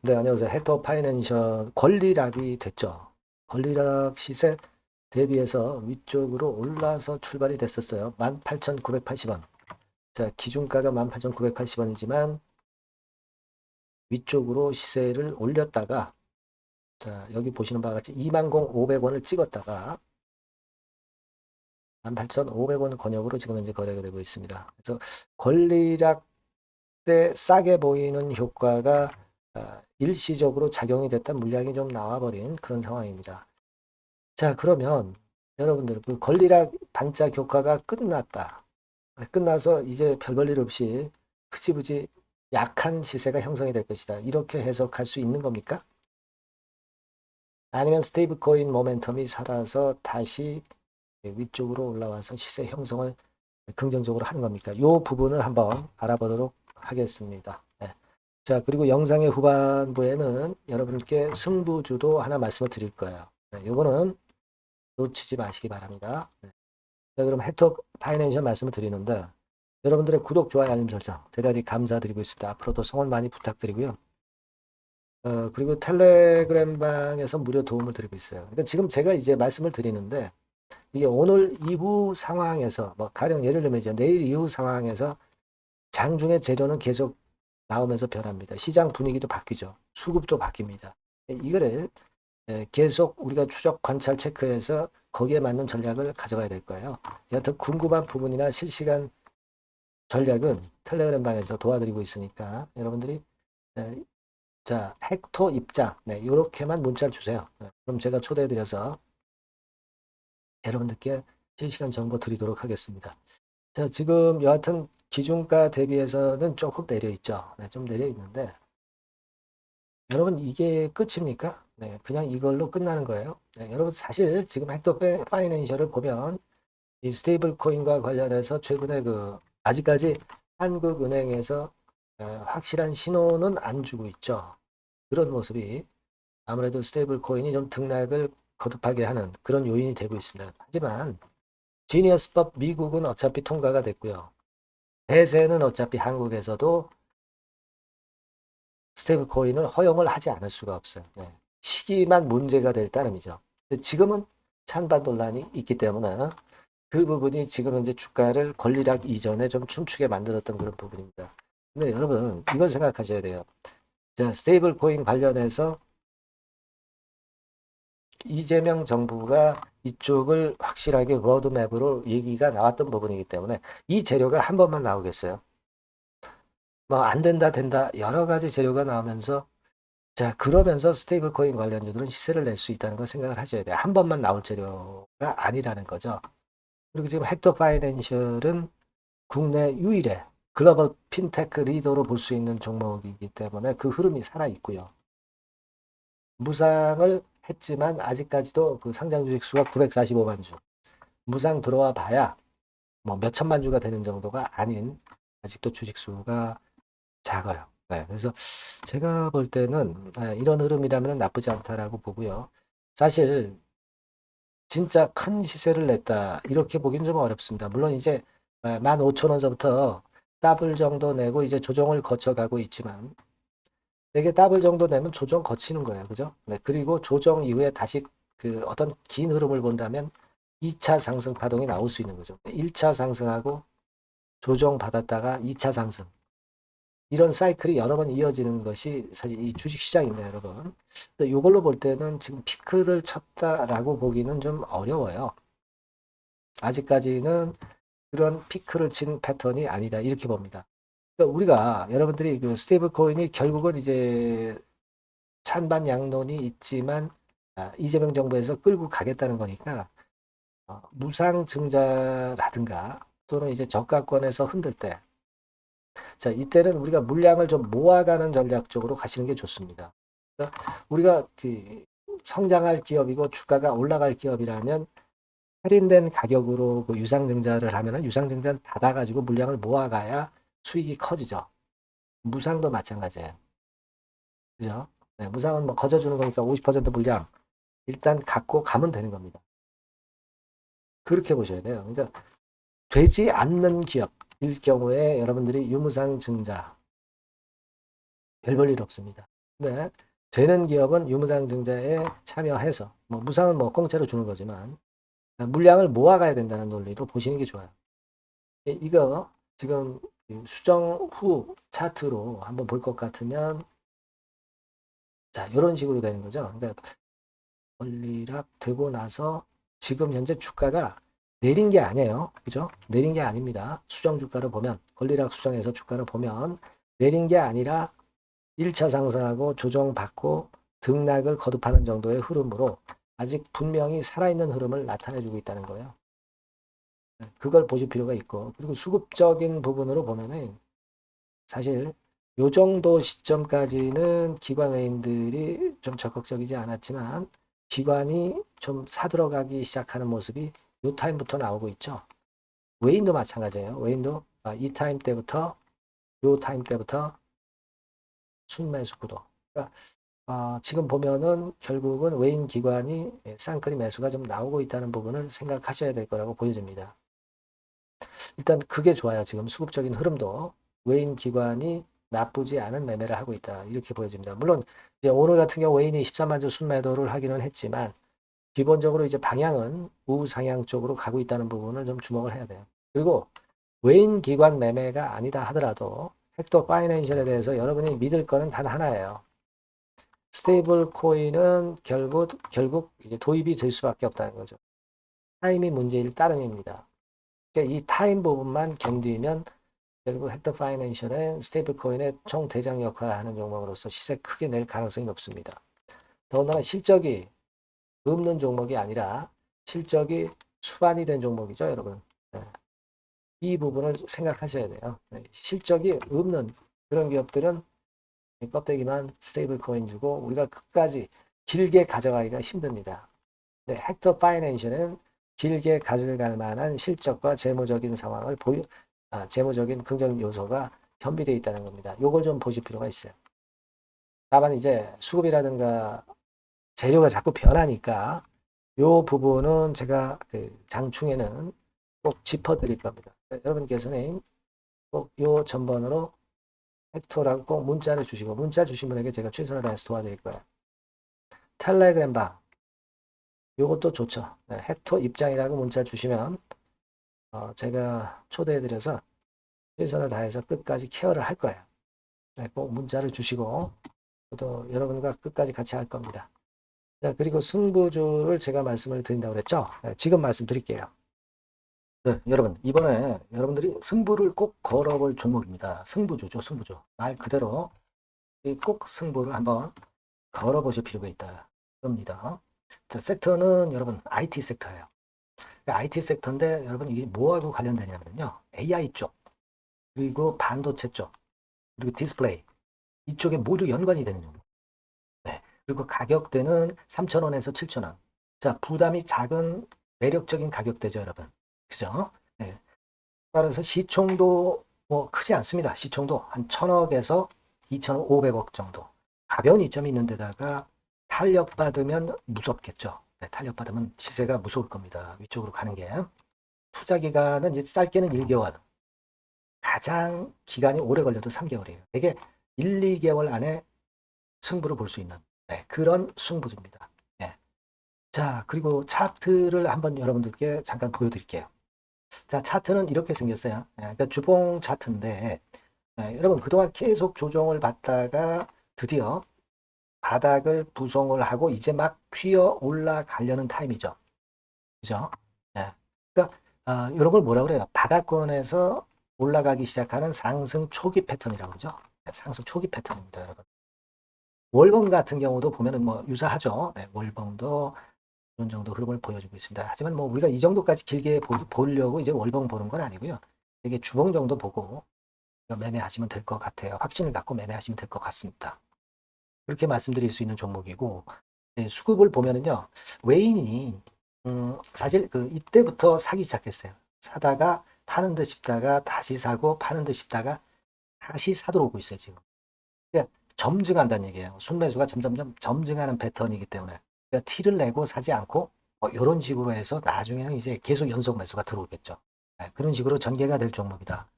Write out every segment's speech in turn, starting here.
네, 안녕하세요. 헥터 파이낸셜 권리락이 됐죠. 권리락 시세 대비해서 위쪽으로 올라서 출발이 됐었어요. 18,980원. 자, 기준가가 18,980원이지만 위쪽으로 시세를 올렸다가 자, 여기 보시는 바와 같이 20,500원을 찍었다가 18,500원 권역으로 지금 현재 거래가 되고 있습니다. 그래서 권리락 때 싸게 보이는 효과가 일시적으로 작용이 됐던 물량이 좀 나와버린 그런 상황입니다. 자, 그러면 여러분들 그 권리락 반짝 효과가 끝났다. 끝나서 이제 별 볼일 없이 흐지부지 약한 시세가 형성이 될 것이다. 이렇게 해석할 수 있는 겁니까? 아니면 스테이블 코인 모멘텀이 살아서 다시 위쪽으로 올라와서 시세 형성을 긍정적으로 하는 겁니까? 이 부분을 한번 알아보도록 하겠습니다. 네. 자, 그리고 영상의 후반부에는 여러분께 승부주도 하나 말씀을 드릴 거예요. 네, 요거는 놓치지 마시기 바랍니다. 네. 자, 그럼 헥터 파이낸셜 말씀을 드리는데 여러분들의 구독, 좋아요, 알림 설정 대단히 감사드리고 있습니다. 앞으로도 성원 많이 부탁드리고요. 그리고 텔레그램 방에서 무료 도움을 드리고 있어요. 그러니까 지금 제가 이제 말씀을 드리는데 이게 오늘 이후 상황에서 뭐 가령 예를 들면 이제 내일 이후 상황에서 장중에 재료는 계속 나오면서 변합니다. 시장 분위기도 바뀌죠. 수급도 바뀝니다. 이거를 계속 우리가 추적 관찰 체크해서 거기에 맞는 전략을 가져가야 될 거예요. 여튼 궁금한 부분이나 실시간 전략은 텔레그램 방에서 도와드리고 있으니까 여러분들이 자, 헥토 입장 이렇게만 문자를 주세요. 그럼 제가 초대해드려서 여러분들께 실시간 정보 드리도록 하겠습니다. 자, 지금 여하튼 기준가 대비해서는 조금 내려 있죠. 좀 내려 있는데 여러분 이게 끝입니까? 네, 그냥 이걸로 끝나는 거예요. 네, 여러분 사실 지금 헥터 파이낸셜을 보면 이 스테이블 코인과 관련해서 최근에 그 아직까지 한국은행에서 확실한 신호는 안 주고 있죠. 그런 모습이 아무래도 스테이블 코인이 좀 등락을 거듭하게 하는 그런 요인이 되고 있습니다. 하지만 지니어스법 미국은 어차피 통과가 됐고요. 대세는 어차피 한국에서도 스테이블 코인을 허용을 하지 않을 수가 없어요. 네. 시기만 문제가 될 따름이죠. 지금은 찬반 논란이 있기 때문에 그 부분이 지금 현재 주가를 권리락 이전에 좀 춤추게 만들었던 그런 부분입니다. 근데 여러분 이걸 생각하셔야 돼요. 자, 스테이블 코인 관련해서 이재명 정부가 이쪽을 확실하게 로드맵으로 얘기가 나왔던 부분이기 때문에 이 재료가 한 번만 나오겠어요. 뭐 안 된다 된다 여러 가지 재료가 나오면서 자, 그러면서 스테이블 코인 관련주들은 시세를 낼 수 있다는 걸 생각을 하셔야 돼요. 한 번만 나올 재료가 아니라는 거죠. 그리고 지금 헥터 파이낸셜은 국내 유일의 글로벌 핀테크 리더로 볼 수 있는 종목이기 때문에 그 흐름이 살아 있고요. 무상을 했지만 아직까지도 그 상장 주식 수가 945만 주. 무상 들어와 봐야 뭐 몇천만 주가 되는 정도가 아닌 아직도 주식 수가 작아요. 네, 그래서 제가 볼 때는 이런 흐름이라면 나쁘지 않다라고 보고요. 사실 진짜 큰 시세를 냈다 이렇게 보기는 좀 어렵습니다. 물론 이제 15,000원서부터 더블 정도 내고 이제 조정을 거쳐가고 있지만 되게 더블 정도 내면 조정 거치는 거예요. 그죠? 네, 그리고 조정 이후에 다시 그 어떤 긴 흐름을 본다면 2차 상승 파동이 나올 수 있는 거죠. 1차 상승하고 조정 받았다가 2차 상승. 이런 사이클이 여러 번 이어지는 것이 사실 이 주식 시장입니다, 여러분. 이걸로 볼 때는 지금 피크를 쳤다라고 보기는 좀 어려워요. 아직까지는 그런 피크를 친 패턴이 아니다, 이렇게 봅니다. 그러니까 우리가 여러분들이 그 스테이블 코인이 결국은 이제 찬반 양론이 있지만 이재명 정부에서 끌고 가겠다는 거니까 무상 증자라든가 또는 이제 저가권에서 흔들 때 자, 이때는 우리가 물량을 좀 모아가는 전략 적으로 가시는 게 좋습니다. 그러니까 우리가 그 성장할 기업이고 주가가 올라갈 기업이라면 할인된 가격으로 그 유상증자를 하면은 유상증자는 받아가지고 물량을 모아가야 수익이 커지죠. 무상도 마찬가지예요. 그죠? 네, 무상은 뭐 거저주는 거니까 50% 물량 일단 갖고 가면 되는 겁니다. 그렇게 보셔야 돼요. 그러니까 되지 않는 기업일 경우에 여러분들이 유무상 증자 별 볼 일 없습니다. 네. 되는 기업은 유무상증자에 참여해서 뭐 무상은 뭐 공짜로 주는 거지만 물량을 모아가야 된다는 논리로 보시는 게 좋아요. 이거 지금 수정 후 차트로 한번 볼 것 같으면 자 이런 식으로 되는 거죠. 그러니까 권리락 되고 나서 지금 현재 주가가 내린 게 아니에요. 그죠? 내린 게 아닙니다. 수정 주가를 보면 권리락 수정해서 주가를 보면 내린 게 아니라 1차 상승하고 조정받고 등락을 거듭하는 정도의 흐름으로 아직 분명히 살아있는 흐름을 나타내주고 있다는 거예요. 그걸 보실 필요가 있고 그리고 수급적인 부분으로 보면은 사실 요 정도 시점까지는 기관 외인들이 좀 적극적이지 않았지만 기관이 좀 사들어가기 시작하는 모습이 요 타임부터 나오고 있죠. 외인도 마찬가지예요. 외인도 이 타임 때부터 요 타임 때부터 순매수 구도. 그러니까 지금 보면은 결국은 외인 기관이 쌍끌이 매수가 좀 나오고 있다는 부분을 생각하셔야 될 거라고 보여집니다. 일단 그게 좋아요. 지금 수급적인 흐름도 외인 기관이 나쁘지 않은 매매를 하고 있다. 이렇게 보여집니다. 물론 이제 오늘 같은 경우 외인이 13만 주 순매도를 하기는 했지만 기본적으로 이제 방향은 우상향 쪽으로 가고 있다는 부분을 좀 주목을 해야 돼요. 그리고 외인 기관 매매가 아니다 하더라도 헥터 파이낸셜에 대해서 여러분이 믿을 거는 단 하나예요. 스테이블 코인은 결국 이제 도입이 될 수밖에 없다는 거죠. 타임이 문제일 따름입니다. 그러니까 이 타임 부분만 견디면 결국 헥터 파이낸셜은 스테이블 코인의 총 대장 역할을 하는 종목으로서 시세 크게 낼 가능성이 높습니다. 더군다나 실적이 없는 종목이 아니라 실적이 수반이 된 종목이죠, 여러분. 네. 이 부분을 생각하셔야 돼요. 네. 실적이 없는 그런 기업들은 껍데기만 스테이블 코인 주고 우리가 끝까지 길게 가져가기가 힘듭니다. 네, 헥터 파이낸셜은 길게 가져갈 만한 실적과 재무적인 상황을 재무적인 긍정 요소가 현비되어 있다는 겁니다. 요걸 좀 보실 필요가 있어요. 다만 이제 수급이라든가 재료가 자꾸 변하니까 요 부분은 제가 그 장충에는 꼭 짚어드릴 겁니다. 여러분께서는 꼭 요 전번으로 헥토라고 꼭 문자를 주시고 문자 주신 분에게 제가 최선을 다해서 도와드릴 거예요. 텔레그램 방 요것도 좋죠. 네, 헥토 입장이라고 문자 주시면 제가 초대해드려서 최선을 다해서 끝까지 케어를 할 거예요. 네, 꼭 문자를 주시고 또 여러분과 끝까지 같이 할 겁니다. 자, 그리고 승부주를 제가 말씀을 드린다고 그랬죠. 네, 지금 말씀드릴게요. 네, 여러분 이번에 여러분들이 승부를 꼭 걸어볼 종목입니다. 승부주죠, 승부주. 말 그대로 꼭 승부를 한번 걸어보실 필요가 있다 겁니다. 자, 섹터는 여러분 IT 섹터예요. IT 섹터인데 여러분 이게 뭐하고 관련되냐면요. AI 쪽, 그리고 반도체 쪽, 그리고 디스플레이 이쪽에 모두 연관이 되는 종목. 네. 그리고 가격대는 3,000원에서 7,000원. 자, 부담이 작은 매력적인 가격대죠, 여러분. 그죠? 네. 따라서 시총도 뭐 크지 않습니다. 시총도 한 1,000억에서 2,500억 정도. 가벼운 이점이 있는 데다가 탄력받으면 무섭겠죠. 네, 탄력받으면 시세가 무서울 겁니다. 위쪽으로 가는 게. 투자 기간은 이제 짧게는 1개월. 가장 기간이 오래 걸려도 3개월이에요. 이게 1, 2개월 안에 승부를 볼 수 있는 그런 승부입니다. 네. 자, 그리고 차트를 한번 여러분들께 잠깐 보여드릴게요. 자, 차트는 이렇게 생겼어요. 그러니까 주봉 차트인데 여러분 그동안 계속 조정을 받다가 드디어 바닥을 부성을 하고 이제 막 튀어 올라가려는 타임이죠. 그죠? 네. 그러니까 이런 걸 뭐라 그래요? 바닥권에서 올라가기 시작하는 상승 초기 패턴이라고 그러죠. 네, 상승 초기 패턴입니다, 여러분. 월봉 같은 경우도 보면은 뭐 유사하죠. 네, 월봉도 이런 정도 흐름을 보여주고 있습니다. 하지만 뭐 우리가 이 정도까지 길게 보려고 이제 월봉 보는 건 아니고요. 이게 주봉 정도 보고 매매하시면 될 것 같아요. 확신을 갖고 매매하시면 될 것 같습니다. 그렇게 말씀드릴 수 있는 종목이고 네, 수급을 보면은요. 외인이 사실 그 이때부터 사기 시작했어요. 사다가 파는 듯 싶다가 다시 사고 파는 듯 싶다가 다시 사도록 오고 있어요, 지금. 그러니까 점증한다는 얘기예요. 순매수가 점점점 점증하는 패턴이기 때문에 그러니까 티를 내고 사지 않고 이런 식으로 해서 나중에는 이제 계속 연속 매수가 들어오겠죠. 네, 그런 식으로 전개가 될 종목이다.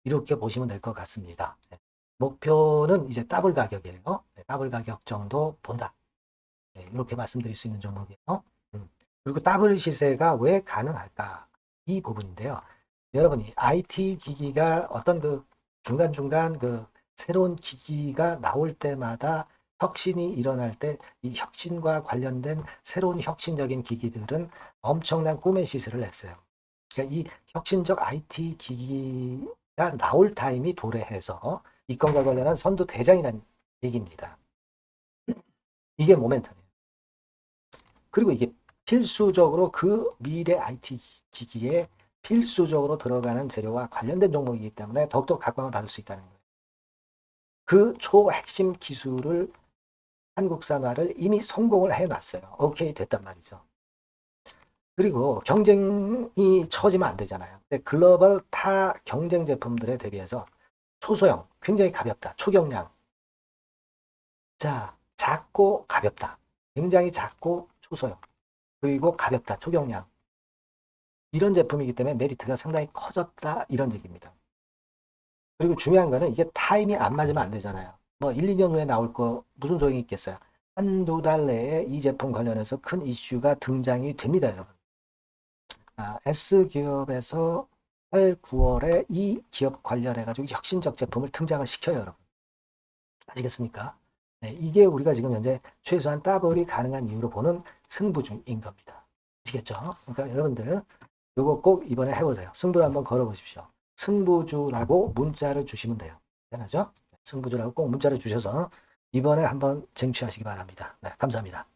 이렇게 보시면 될 것 같습니다. 네. 목표는 이제 더블 가격이에요. 네, 더블 가격 정도 본다. 네, 이렇게 말씀드릴 수 있는 종목이에요. 그리고 더블 시세가 왜 가능할까? 이 부분인데요. 여러분이 IT 기기가 어떤 그 중간중간 그 새로운 기기가 나올 때마다 혁신이 일어날 때 이 혁신과 관련된 새로운 혁신적인 기기들은 엄청난 꿈의 시세를 냈어요. 그러니까 이 혁신적 IT 기기가 나올 타임이 도래해서 이 건과 관련한 선도 대장이라는 얘기입니다. 이게 모멘텀이에요. 그리고 이게 필수적으로 그 미래 IT 기기에 필수적으로 들어가는 재료와 관련된 종목이기 때문에 더욱더 각광을 받을 수 있다는 거예요. 그 초핵심 기술을 한국산화를 이미 성공을 해놨어요. 오케이 됐단 말이죠. 그리고 경쟁이 처지면 안 되잖아요. 근데 글로벌 타 경쟁 제품들에 대비해서 초소형, 굉장히 가볍다. 초경량. 자, 작고 가볍다. 굉장히 작고 초소형. 그리고 가볍다. 초경량. 이런 제품이기 때문에 메리트가 상당히 커졌다. 이런 얘기입니다. 그리고 중요한 거는 이게 타임이 안 맞으면 안 되잖아요. 뭐 1, 2년 후에 나올 거 무슨 소용이 있겠어요. 한두 달 내에 이 제품 관련해서 큰 이슈가 등장이 됩니다, 여러분. S기업에서 8, 9월에 이 기업 관련해가지고 혁신적 제품을 등장을 시켜요, 여러분. 아시겠습니까? 네, 이게 우리가 지금 현재 최소한 더블이 가능한 이유로 보는 승부주인 겁니다. 아시겠죠? 그러니까 여러분들 요거 꼭 이번에 해보세요. 승부를 한번 걸어보십시오. 승부주라고 문자를 주시면 돼요. 되나죠? 승부주라고 꼭 문자를 주셔서 이번에 한번 쟁취하시기 바랍니다. 네, 감사합니다.